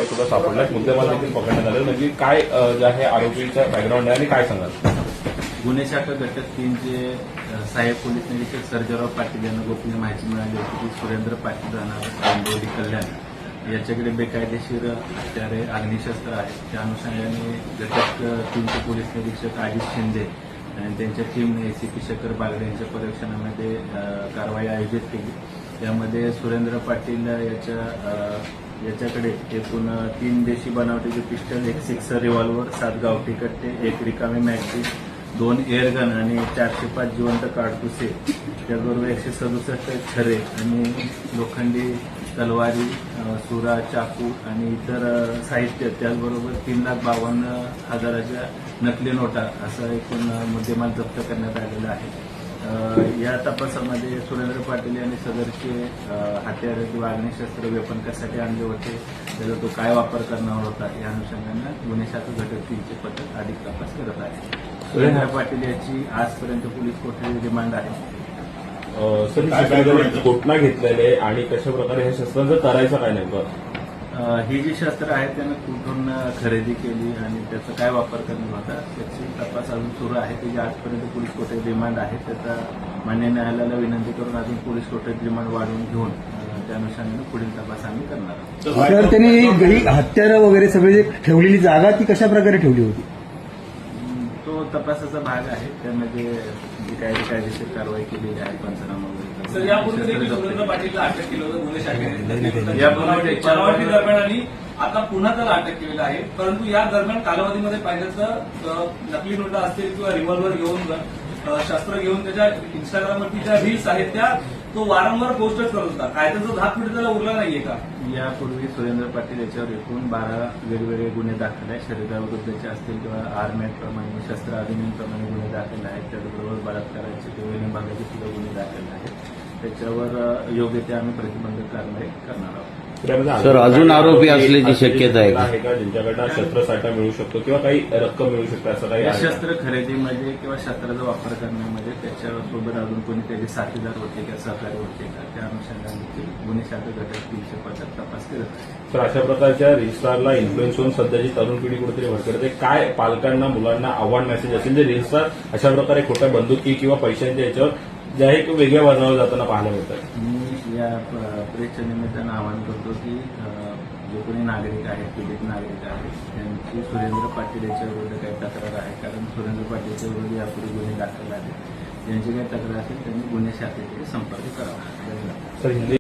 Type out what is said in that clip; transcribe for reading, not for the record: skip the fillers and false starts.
सुद्धा सापडल्यात, मुद्देमाल देखील पकडण्यात आले. म्हणजे काय जे आहे आरोपीचा बॅकग्राऊंड आहे आणि काय सांगाल? गुन्हे शाखा घटक 3 जे सहाय्यक पोलीस निरीक्षक सर्जेराव पाटील यांना गोपनीय माहिती मिळाली होती की सुरेंद्र पाटील राहणार कांदिवली कल्याण याच्याकडे बेकायदेशीर हत्यारे अग्निशस्त्र आहेत. त्या अनुषंगाने घटक 3 चे पोलीस निरीक्षक अजित शिंदे आणि त्यांच्या टीमने एसीपी शेखर बागडे यांच्या पर्यवेक्षणामध्ये कारवाई आयोजित केली. यामध्ये सुरेंद्र पाटील याच्याकडे एकूण 3 देशी बनावटीचे पिस्टल, 1 6 रिव्हॉल्वर, 7 गावठी कट्टे, 1 रिकामी मॅगझीन, 2 एअरगन आणि 405 जिवंत काडतुसे, त्याचबरोबर 167 छरे आणि लोखंडी तलवारी, सुरा, चाकू आणि इतर साहित्य, त्याचबरोबर 3,52,000च्या नकली नोटा असा एकूण मुद्देमाल जप्त करण्यात आलेला आहे. या तपासामध्ये सुरेंद्र पाटील यांनी सदरचे हत्यारे किंवा अग्निशस्त्र वेपन कशासाठी आणले होते, त्याचा तो काय वापर करणार होता, या अनुषंगानं गुन्हे शाखा घटक 3 चे पथक अधिक तपास करत आहे. सुरेंद्र पाटील याची आजपर्यंत पोलीस कोठडी रिमांड आहे. सर, घटना घेतलेले आणि कशा प्रकारे हे शस्त्रांचं करायचं काय नेमकं? ही जी शस्त्र आहेत त्यानं कुठून खरेदी केली आणि त्याचा काय वापर करण्यात होता त्याची तपास अजून सुरू आहे. त्याची आजपर्यंत पोलीस कोठडी रिमांड आहे. त्याचा मान्य न्यायालयाला विनंती करून अजून पोलीस कोठडी रिमांड वाढवून घेऊन त्या अनुषंगाने पुढील तपास आम्ही करणार आहोत. तर त्यांनी हत्यारं वगैरे सगळे जे ठेवलेली जागा ती कशा प्रकारे ठेवली होती? तो तपासाचा भाग आहे. त्यामध्ये जी कायदेशीर कारवाई केलेली आहे, पंचनामा वगैरे. सर, यापूर्वी देखील सुरेंद्र पाटीलला अटक केलं होतं गुन्हे शाखेने यापूर्वी बनावटी दरम्यान आणि आता पुन्हा त्याला अटक केलेलं आहे. परंतु या दरम्यान कालावधीमध्ये पाहिलं तर नकली नोटा असतील किंवा रिव्हॉल्वर घेऊन शस्त्र घेऊन त्याच्या इंस्टाग्रामवरती ज्या रील्स आहेत त्या तो वारंवार पोस्टच करत होता. कायद्याचा धाक कुठे त्याला उरला नाहीये का? यापूर्वी सुरेंद्र पाटील याच्यावर एकूण 12 वेगवेगळे गुन्हे दाखल आहेत. शरीराविरुद्धचे असतील किंवा आर्म ऍक्ट प्रमाणे, शस्त्र अधिनियमप्रमाणे गुन्हे दाखल आहेत. त्याचबरोबर बलात्काराचे किंवा विभागाचे सुद्धा गुन्हे दाखल आहेत. त्याच्यावर योग्य ते आम्ही प्रतिबंधक कारवाई करणार आहोत. सर, अजून आरोपी असल्याची शक्यता आहे का ज्यांच्याकडनं शस्त्रसाठा मिळू शकतो किंवा काही रक्कम मिळू शकते असं काही? शस्त्र खरेदीमध्ये किंवा शस्त्राचा वापर करण्यामध्ये त्याच्यासोबत अजून कोणी त्याचे साथीदार होते किंवा सहकारी होते का, त्या अनुषंगाने गुन्हे शाखा घटक 3 चे पथक तपास करत आहे. तर अशा प्रकारच्या रजिस्ट्रारला इन्फ्लुएन्स होऊन सध्याची तरुण पिढी कुठेतरी भटकते. काय पालकांना, मुलांना आव्हान मेसेज असेल जे रजिस्ट्रार अशा प्रकारे खोट्या बंदुकी किंवा पैशांच्या याच्यावर जे आहे की वेगळ्या वजनावर जाताना पाहायला मिळतात? मी या प्रेसच्या निमित्तानं आवाहन करतो की जे कोणी नागरिक आहेत, पीडित नागरिक आहेत, त्यांची सुरेंद्र पाटील याच्याविरुद्ध काही तक्रार आहे, कारण सुरेंद्र पाटीलच्या विरुद्ध यापूर्वी गुन्हे दाखल आहेत. त्यांची काही तक्रार असेल त्यांनी गुन्हे शाखेकडे संपर्क करावा. धन्यवाद.